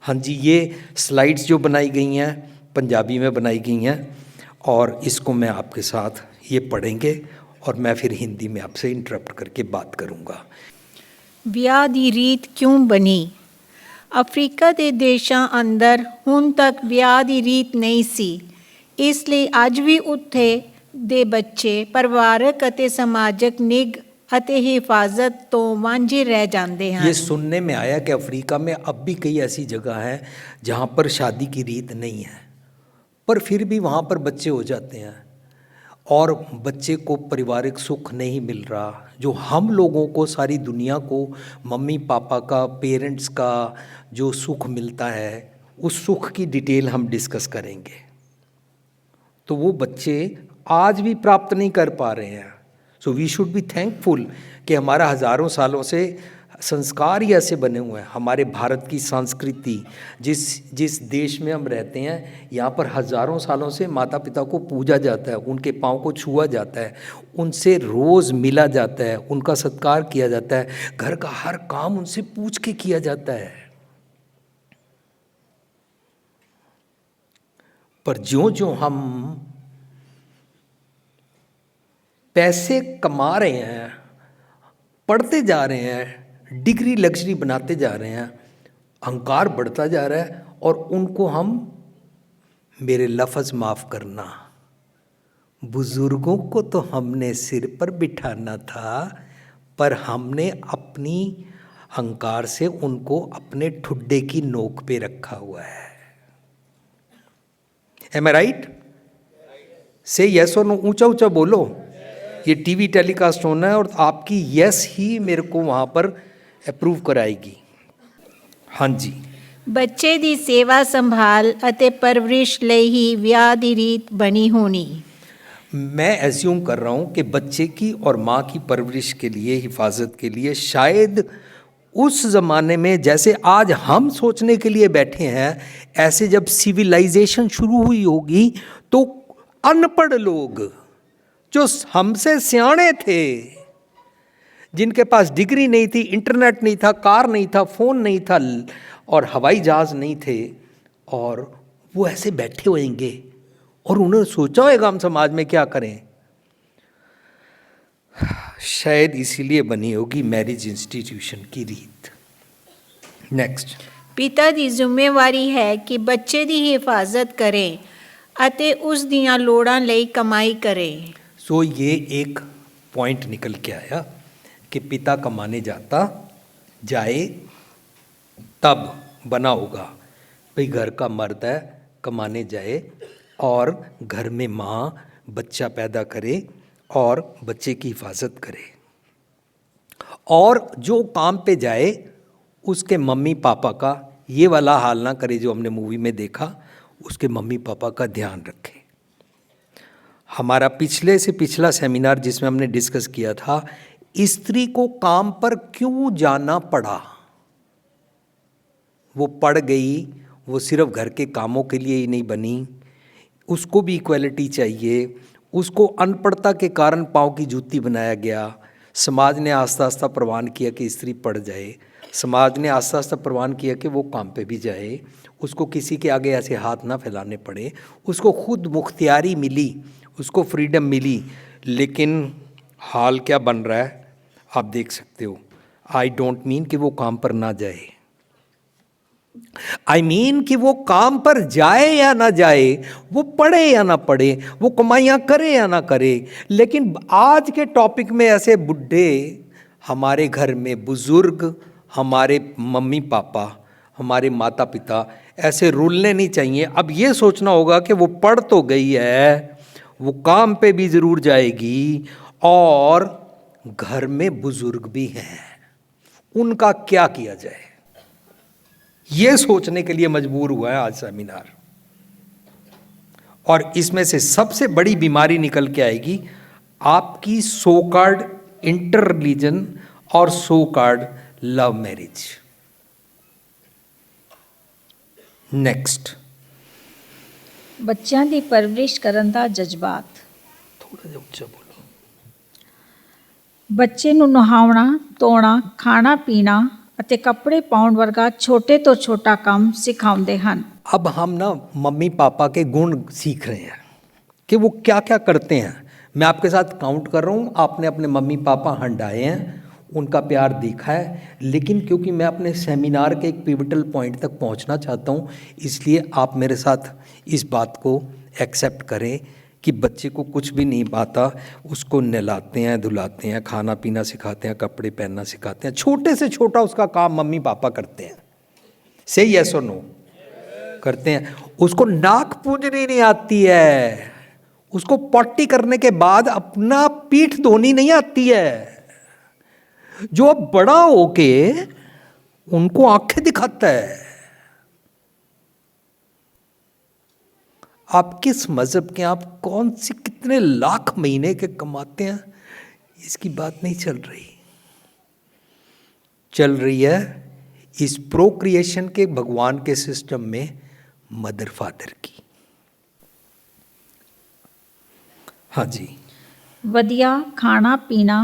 हाँ जी, ये स्लाइड्स जो बनाई गई हैं पंजाबी में बनाई गई हैं और इसको मैं आपके साथ ये पढ़ेंगे और मैं फिर हिंदी में आपसे इंटरप्ट करके बात करूँगा। ਵਿਆਹ ਦੀ ਰੀਤ ਕਿਉਂ ਬਣੀ? ਅਫਰੀਕਾ ਦੇ ਦੇਸ਼ਾਂ ਅੰਦਰ ਹੁਣ ਤੱਕ ਵਿਆਹ ਦੀ ਰੀਤ ਨਹੀਂ ਸੀ। ਇਸ ਲਈ ਅੱਜ ਵੀ ਉੱਥੇ ਦੇ ਬੱਚੇ ਪਰਿਵਾਰਕ ਅਤੇ ਸਮਾਜਿਕ ਨਿੱਘ ਅਤੇ ਹਿਫਾਜ਼ਤ ਤੋਂ ਵਾਂਝੇ ਰਹਿ ਜਾਂਦੇ ਹਨ। ये सुनने में आया कि अफ्रीका में अब भी कई ऐसी जगह हैं जहाँ पर शादी की रीत नहीं है, पर फिर भी वहाँ पर बच्चे हो जाते हैं और बच्चे को पारिवारिक सुख नहीं मिल रहा जो हम लोगों को, सारी दुनिया को मम्मी पापा का, पेरेंट्स का जो सुख मिलता है, उस सुख की डिटेल हम डिस्कस करेंगे। तो वो बच्चे आज भी प्राप्त नहीं कर पा रहे हैं। So we should be thankful कि हमारा हज़ारों सालों से संस्कार ही ऐसे बने हुए हैं। हमारे भारत की संस्कृति, जिस देश में हम रहते हैं, यहाँ पर हज़ारों सालों से माता पिता को पूजा जाता है, उनके पाँव को छुआ जाता है, उनसे रोज़ मिला जाता है, उनका सत्कार किया जाता है, घर का हर काम उनसे पूछ के किया जाता है। पर ज्यों-ज्यों हम पैसे कमा रहे हैं, पढ़ते जा रहे हैं, डिग्री लग्जरी बनाते जा रहे हैं, अहंकार बढ़ता जा रहा है और उनको हम, मेरे लफ्ज़ माफ़ करना, बुज़ुर्गों को तो हमने सिर पर बिठाना था, पर हमने अपनी अहंकार से उनको अपने ठुड्डे की नोक पे रखा हुआ है। Am I right? से यस और नो, ऊंचा ऊंचा बोलो। ये टीवी टेलीकास्ट होना है और आपकी यस ही मेरे को वहाँ पर अप्रूव कराएगी। हाँ जी। ਬੱਚੇ ਦੀ ਸੇਵਾ ਸੰਭਾਲ ਅਤੇ ਪਰਵਰਿਸ਼ ਲਈ ਹੀ ਵਿਆਹ ਦੀ ਰੀਤ ਬਣੀ ਹੋਣੀ। मैं एज्यूम कर रहा हूँ कि बच्चे की और माँ की परवरिश के लिए, हिफाजत के लिए, शायद उस ज़माने में जैसे आज हम सोचने के लिए बैठे हैं, ऐसे जब सिविलाइजेशन शुरू हुई होगी तो अनपढ़ लोग जो हमसे सियाणे थे, जिनके पास डिग्री नहीं थी, इंटरनेट नहीं था, कार नहीं था, फ़ोन नहीं था और हवाई जहाज़ नहीं थे, और वो ऐसे बैठे होंगे और उन्होंने सोचा होगा हम समाज में क्या करें। शायद इसीलिए बनी होगी मैरिज इंस्टीट्यूशन की रीत। नेक्स्ट। ਪਿਤਾ ਦੀ ਜ਼ਿੰਮੇਵਾਰੀ ਹੈ ਕਿ ਬੱਚੇ ਦੀ ਹਿਫਾਜ਼ਤ ਕਰੇ ਅਤੇ ਉਸ ਦੀਆਂ ਲੋੜਾਂ ਲਈ ਕਮਾਈ ਕਰੇ। सो ये एक पॉइंट निकल के आया कि पिता कमाने जाए तब बना होगा भाई घर का मर्द है, कमाने जाए और घर में माँ बच्चा पैदा करे और बच्चे की हिफाजत करे, और जो काम पे जाए उसके मम्मी पापा का ये वाला हाल ना करे जो हमने मूवी में देखा, उसके मम्मी पापा का ध्यान रखे। हमारा पिछले से पिछला सेमिनार जिसमें हमने डिस्कस किया था, स्त्री को काम पर क्यों जाना पड़ा। वो पढ़ गई, वो सिर्फ घर के कामों के लिए ही नहीं बनी, उसको भी इक्वलिटी चाहिए। उसको अनपढ़ता के कारण पाँव की जूती बनाया गया। समाज ने आस्ता आस्ता प्रवान किया कि स्त्री पढ़ जाए, समाज ने आस्ता आस्ता प्रवान किया कि वो काम पे भी जाए, उसको किसी के आगे ऐसे हाथ ना फैलाने पड़े, उसको खुद मुख्तियारी मिली, उसको फ्रीडम मिली। लेकिन हाल क्या बन रहा है आप देख सकते हो। आई डोंट मीन कि वो काम पर ना जाए, आई मीन कि वो काम पर जाए या ना जाए, वो पढ़े या ना पढ़े, वो कमाइयाँ करे या ना करे। लेकिन आज के टॉपिक में ऐसे बुढ़े हमारे घर में, बुज़ुर्ग, हमारे मम्मी पापा, हमारे माता पिता ऐसे रुलने नहीं चाहिए। अब ये सोचना होगा कि वो पढ़ तो गई है, वो काम पे भी ज़रूर जाएगी और घर में बुज़ुर्ग भी हैं, उनका क्या किया जाए, ये सोचने के लिए मजबूर हुआ है आज सेमिनार। और इसमें से सबसे बड़ी बीमारी निकल के आएगी आपकी सो कॉल्ड इंटर रिलीजन और so called love marriage. Next. ਬੱਚਿਆਂ ਦੀ ਪਰਵਰਿਸ਼ ਕਰਨ ਦਾ ਜਜ਼ਬਾਤ। थोड़ा ਜਿਹਾ ਉੱਚਾ ਬੋਲੋ। ਬੱਚੇ ਨੂੰ ਨਹਾਉਣਾ, ਧੋਣਾ, ਖਾਣਾ ਪੀਣਾ ਅਤੇ ਕੱਪੜੇ ਪਾਉਣ ਵਰਗਾ ਛੋਟੇ ਤੋਂ ਛੋਟਾ ਕੰਮ ਸਿਖਾਉਂਦੇ ਹਨ। अब हम ना मम्मी पापा के गुण सीख रहे हैं कि वो क्या क्या करते हैं। मैं आपके साथ काउंट कर रहा हूँ, आपने अपने मम्मी पापा हंडाए हैं, उनका प्यार देखा है, लेकिन क्योंकि मैं अपने सेमिनार के एक पिवटल पॉइंट तक पहुँचना चाहता हूँ, इसलिए आप मेरे साथ इस बात को एक्सेप्ट करें कि बच्चे को कुछ भी नहीं आता, उसको नहलाते हैं, धुलाते हैं, खाना पीना सिखाते हैं, कपड़े पहनना सिखाते हैं, छोटे से छोटा उसका काम मम्मी पापा करते हैं। से यस और नो करते हैं। उसको नाक पूंजनी नहीं आती है, उसको पॉटी करने के बाद अपना पीठ धोनी नहीं आती है। जो अब बड़ा होके उनको आंखें दिखाता है। आप किस मजहब के, आप कौन सी कितने लाख महीने के कमाते हैं, इसकी बात नहीं चल रही। चल रही है इस प्रोक्रिएशन के भगवान के सिस्टम में मदर फादर की। हाँ जी, ਵਧੀਆ ਖਾਣਾ ਪੀਣਾ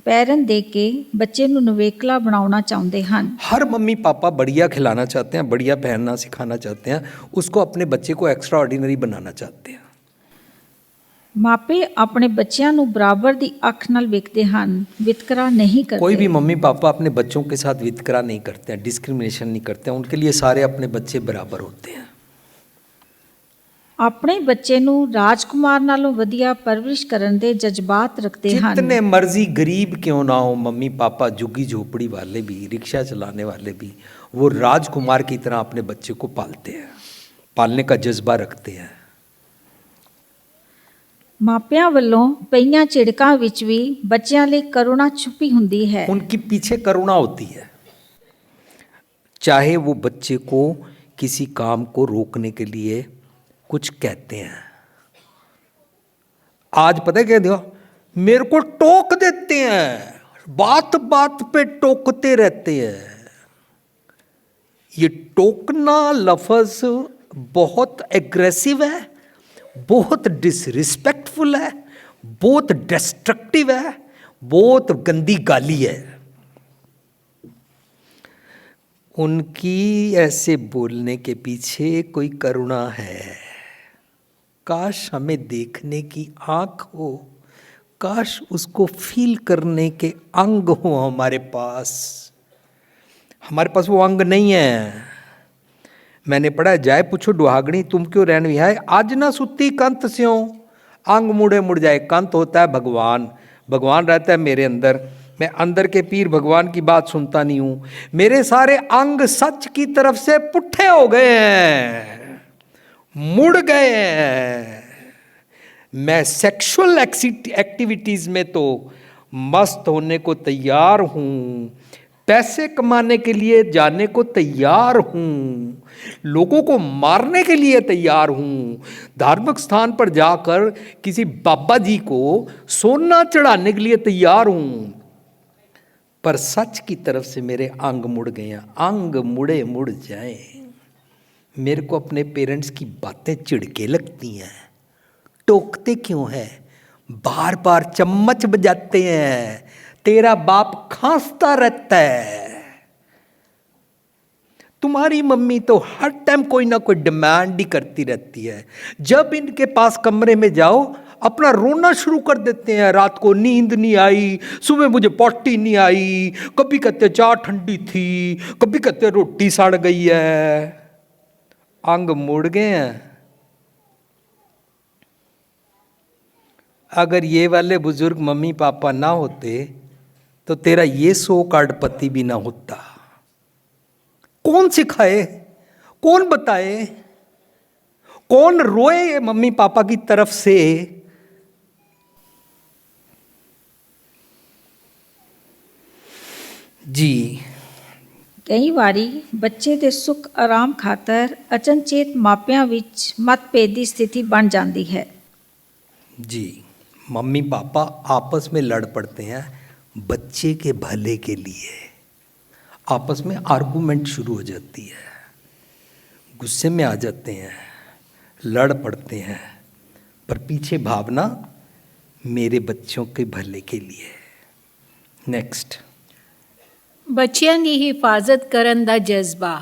ਪੈਰਨ ਦੇ ਕੇ ਬੱਚੇ ਨੂੰ ਨਿਵੇਕਲਾ ਬਣਾਉਣਾ ਚਾਹੁੰਦੇ ਹਨ। हर मम्मी पापा बढ़िया खिलाना चाहते हैं, बढ़िया पहनना सिखाना चाहते हैं, उसको अपने बच्चे को एक्स्ट्रा ऑर्डिनरी बनाना चाहते हैं। ਮਾਪੇ ਆਪਣੇ ਬੱਚਿਆਂ ਨੂੰ ਬਰਾਬਰ ਦੀ ਅੱਖ ਨਾਲ ਵੇਖਦੇ ਹਨ, ਵਿਤਕਰਾ ਨਹੀਂ कोई ਕਰਦੇ। भी मम्मी पापा अपने बच्चों के साथ वितकरा नहीं करते हैं, डिस्क्रिमिनेशन नहीं करते हैं, उनके लिए सारे अपने बच्चे बराबर होते हैं। ਆਪਣੇ ਬੱਚੇ ਨੂੰ ਰਾਜਕੁਮਾਰ ਨਾਲੋਂ ਵਧੀਆ ਪਰਵਰਿਸ਼ ਕਰਨ ਦੇ ਜਜ਼ਬਾਤ ਰੱਖਦੇ ਹਨ। जितने मर्जी गरीब क्यों ना हो, मम्मी पापा झुग्गी झोपड़ी वाले भी, रिक्शा चलाने वाले भी, वो राजकुमार की तरह अपने बच्चे को पालते हैं, पालने का जज्बा रखते हैं। ਮਾਪਿਆਂ ਵੱਲੋਂ ਪਈਆਂ ਝਿੜਕਾਂ ਵਿੱਚ ਵੀ ਬੱਚਿਆਂ ਲਈ ਕਰੁਣਾ ਛੁਪੀ ਹੁੰਦੀ ਹੈ। उनकी पीछे करुणा होती है, चाहे वो बच्चे को किसी काम को रोकने के लिए कुछ कहते हैं। आज पता है क्या दिया, मेरे को टोक देते हैं, बात बात पे टोकते रहते हैं। ये टोकना लफ्ज बहुत एग्रेसिव है, बहुत डिसरिस्पेक्टफुल है, बहुत डिस्ट्रक्टिव है, बहुत गंदी गाली है। उनकी ऐसे बोलने के पीछे कोई करुणा है। काश हमें देखने की आँख हो, काश उसको फील करने के अंग हो हमारे पास। हमारे पास वो अंग नहीं है। मैंने पढ़ा, जाए पूछो डुहागणी तुम क्यों रहन विहाय, आज ना सुती कंत स्यों। अंग मुड़े मुड़ जाए, कंत होता है भगवान, भगवान रहता है मेरे अंदर, मैं अंदर के पीर भगवान की बात सुनता नहीं हूँ। मेरे सारे अंग सच की तरफ से पुट्ठे हो गए हैं, मुड़ गए हैं। मैं सेक्सुअल एक्टिविटीज़ में तो मस्त होने को तैयार हूँ, पैसे कमाने के लिए जाने को तैयार हूँ, लोगों को मारने के लिए तैयार हूँ, धार्मिक स्थान पर जाकर किसी बाबा जी को सोना चढ़ाने के लिए तैयार हूँ, पर सच की तरफ से मेरे अंग मुड़ गए हैं। अंग मुड़े मुड़ जाए। मेरे को अपने पेरेंट्स की बातें चिढ़के लगती हैं। टोकते क्यों है, बार बार चम्मच बजाते हैं, तेरा बाप खांसता रहता है, तुम्हारी मम्मी तो हर टाइम कोई ना कोई डिमांड ही करती रहती है। जब इनके पास कमरे में जाओ अपना रोना शुरू कर देते हैं, रात को नींद नहीं आई, सुबह मुझे पॉटी नहीं आई, कभी कहते चाय ठंडी थी, कभी कहते रोटी सड़ गई है। अंग मुड़ गए हैं। अगर ये वाले बुजुर्ग मम्मी पापा ना होते तो तेरा ये सो कार्ड पति भी ना होता। कौन सिखाए, कौन बताए, कौन रोए मम्मी पापा की तरफ से। जी, ਕਈ ਵਾਰੀ ਬੱਚੇ ਦੇ ਸੁੱਖ ਆਰਾਮ ਖਾਤਰ ਅਚਨਚੇਤ ਮਾਪਿਆਂ ਵਿੱਚ ਮਤਭੇਦ ਦੀ ਸਥਿਤੀ ਬਣ ਜਾਂਦੀ ਹੈ। जी, मम्मी पापा आपस में लड़ पड़ते हैं बच्चे के भले के लिए। आपस में आर्गुमेंट शुरू हो जाती है, गुस्से में आ जाते हैं, लड़ पड़ते हैं, पर पीछे भावना मेरे बच्चों के भले के लिए। नेक्स्ट। ਬੱਚਿਆਂ ਦੀ ਹਿਫਾਜ਼ਤ ਕਰਨ ਦਾ ਜਜ਼ਬਾ।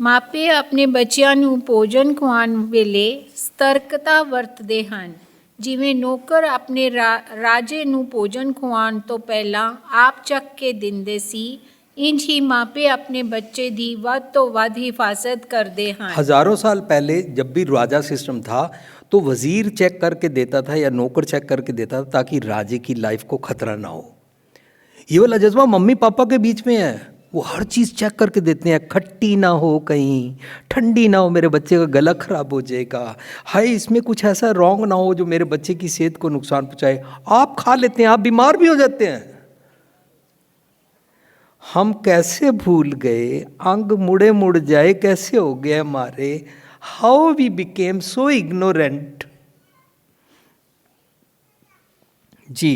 ਮਾਪੇ ਆਪਣੇ ਬੱਚਿਆਂ ਨੂੰ ਭੋਜਨ ਖਵਾਉਣ ਵੇਲੇ ਸਤਰਕਤਾ ਵਰਤਦੇ ਹਨ। ਜਿਵੇਂ ਨੌਕਰ ਆਪਣੇ ਰਾਜੇ ਨੂੰ ਭੋਜਨ ਖਵਾਉਣ ਤੋਂ ਪਹਿਲਾਂ ਆਪ ਚੱਕ ਕੇ ਦਿੰਦੇ ਸੀ, ਇੰਝ ਹੀ ਮਾਪੇ ਆਪਣੇ ਬੱਚੇ ਦੀ ਵੱਧ ਤੋਂ ਵੱਧ ਹਿਫਾਜ਼ਤ ਕਰਦੇ ਹਨ। हजारों साल पहले जब भी राजा सिस्टम था तो वजीर चेक करके देता था या नौकर चेक करके देता था ताकि राजे की लाइफ को खतरा ना हो। ये वाला जज्बा मम्मी पापा के बीच में है। वो हर चीज़ चेक करके देते हैं, खट्टी ना हो कहीं, ठंडी ना हो, मेरे बच्चे का गला खराब हो जाएगा, हाय इसमें कुछ ऐसा रॉन्ग ना हो जो मेरे बच्चे की सेहत को नुकसान पहुँचाए। आप खा लेते हैं, आप बीमार भी हो जाते हैं। हम कैसे भूल गए, अंग मुड़े मुड़ जाए कैसे हो गए हमारे, how we became so ignorant. जी,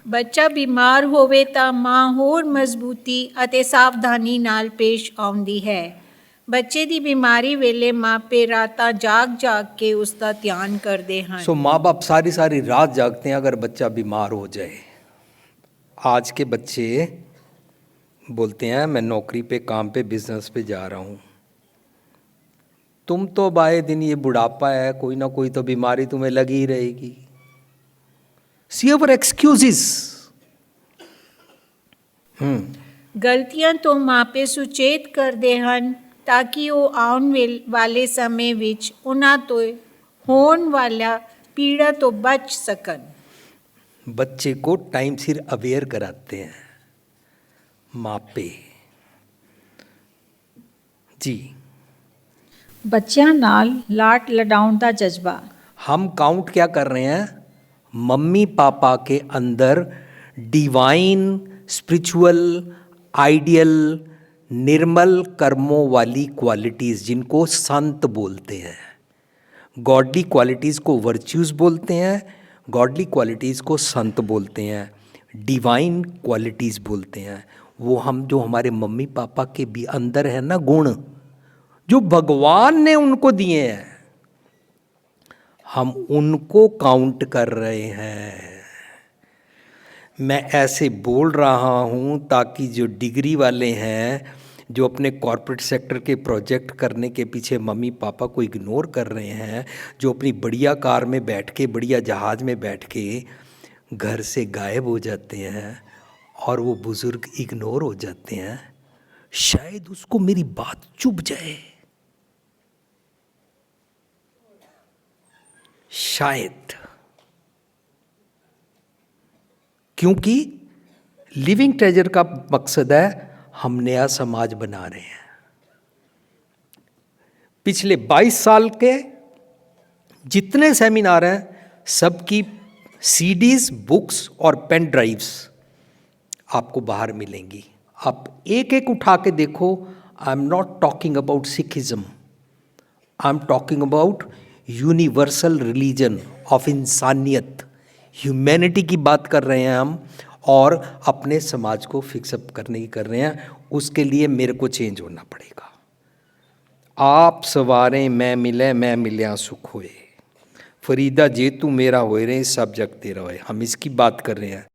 ਬੱਚਾ ਬਿਮਾਰ ਹੋਵੇ ਤਾਂ ਮਾਂ ਹੋਰ ਮਜ਼ਬੂਤੀ ਅਤੇ ਸਾਵਧਾਨੀ ਨਾਲ ਪੇਸ਼ ਆਉਂਦੀ ਹੈ। ਬੱਚੇ ਦੀ ਬਿਮਾਰੀ ਵੇਲੇ ਮਾਪੇ ਰਾਤਾਂ ਜਾਗ ਕੇ ਉਸ ਦਾ ਧਿਆਨ ਕਰਦੇ ਹਨ। सो माँ बाप सारी सारी रात जागते हैं अगर बच्चा बीमार हो जाए। आज के बच्चे बोलते हैं मैं नौकरी पे, काम पे, बिजनेस पे जा रहा हूँ। तुम तो आए दिन, ये बुढ़ापा है, कोई ना कोई तो बीमारी तुम्हें लगी ही रहेगी। See our excuses। ਗਲਤੀਆਂ ਤੋਂ ਮਾਪੇ ਸੁਚੇਤ ਕਰਦੇ ਹਨ ਤਾਂ ਕਿ ਉਹ ਆਉਣ ਵਾਲੇ ਸਮੇਂ ਵਿੱਚ ਉਹਨਾਂ ਤੋਂ ਹੋਣ ਵਾਲਾ ਪੀੜਾ ਤੋਂ ਬਚ ਸਕਣ। बच्चे को टाइम सिर अवेयर कराते हैं मापे। जी, ਬੱਚਿਆਂ ਨਾਲ ਲਾਡ ਲਡਾਉਣ ਦਾ ਜਜ਼ਬਾ। हम काउंट क्या कर रहे हैं, मम्मी पापा के अंदर डिवाइन, स्पिरिचुअल, आइडियल, निर्मल कर्मों वाली क्वालिटीज़ जिनको संत बोलते हैं। गॉडली क्वालिटीज़ को वर्च्यूज़ बोलते हैं, गॉडली क्वालिटीज़ को संत बोलते हैं, डिवाइन क्वालिटीज़ बोलते हैं। वो हम जो हमारे मम्मी पापा के भी अंदर है ना गुण, जो भगवान ने उनको दिए हैं, हम उनको काउंट कर रहे हैं। मैं ऐसे बोल रहा हूँ ताकि जो डिग्री वाले हैं, जो अपने कॉरपोरेट सेक्टर के प्रोजेक्ट करने के पीछे मम्मी पापा को इग्नोर कर रहे हैं, जो अपनी बढ़िया कार में बैठ के, बढ़िया जहाज़ में बैठ के घर से गायब हो जाते हैं और वो बुज़ुर्ग इग्नोर हो जाते हैं, शायद उसको मेरी बात चुभ जाए। शायद, क्योंकि लिविंग ट्रेजर का मकसद है हम नया समाज बना रहे हैं। पिछले 22 साल के जितने सेमिनार हैं, सबकी सीडीज, बुक्स और पेन ड्राइव्स आपको बाहर मिलेंगी। आप एक एक उठा के देखो। I am not talking about Sikhism, I am talking about universal religion of इंसानियत, ह्यूमैनिटी की बात कर रहे हैं हम, और अपने समाज को फिक्सअप करने की कर रहे हैं। उसके लिए मेरे को चेंज होना पड़ेगा। आप सवारें मैं मिल्या सुख होए, फरीदा जे तू मेरा होए रे सब जग तेरा होए। हम इसकी बात कर रहे हैं।